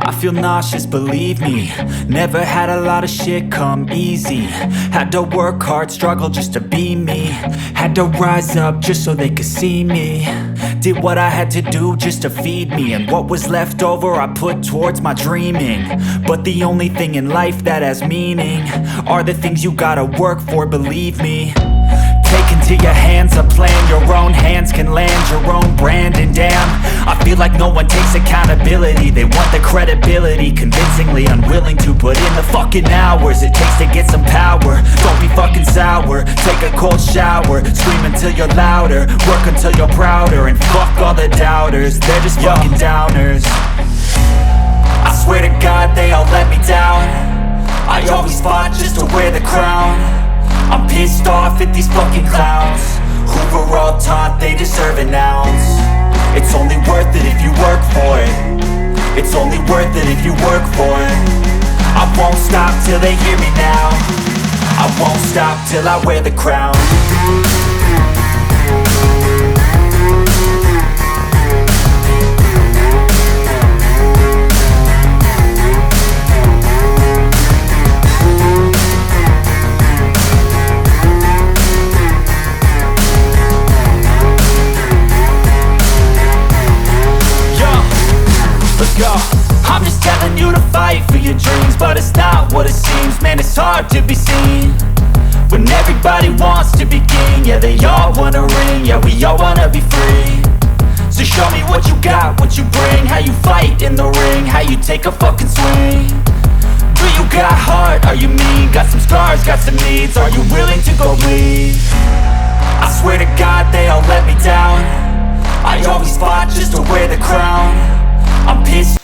I feel nauseous, believe me. Never had a lot of shit come easy. Had to work hard, struggle just to be me. Had to rise up just so they could see me. Did what I had to do just to feed me, and what was left over I put towards my dreaming. But the only thing in life that has meaning are the things you gotta work for, believe me. Take into your hands a plan, your own hands can land your own brand. And damn, I feel like no one takes accountability. They want the credibility, convincingly unwilling to put in the fucking hours it takes to get some power. Don't be fucking sour, take a cold shower. Scream until you're louder, work until you're prouder. And fuck all the doubters, they're just fucking downers. I swear to God they all let me down. I always fought just to wear the crown. I'm pissed off at these fucking clowns who were all taught they deserve an ounce. It's only worth it if you work for it. It's only worth it if you work for it. I won't stop till they hear me now. I won't stop till I wear the crown. I'm just telling you to fight for your dreams, but it's not what it seems. Man, it's hard to be seen when everybody wants to be king. Yeah, they all wanna ring, yeah, we all wanna be free. So show me what you got, what you bring, how you fight in the ring, how you take a fucking swing. Do you got heart, are you mean? Got some scars, got some needs, are you willing to go bleed? I swear to God they all let me down. I always fought just to wear the crown. I'm pissed.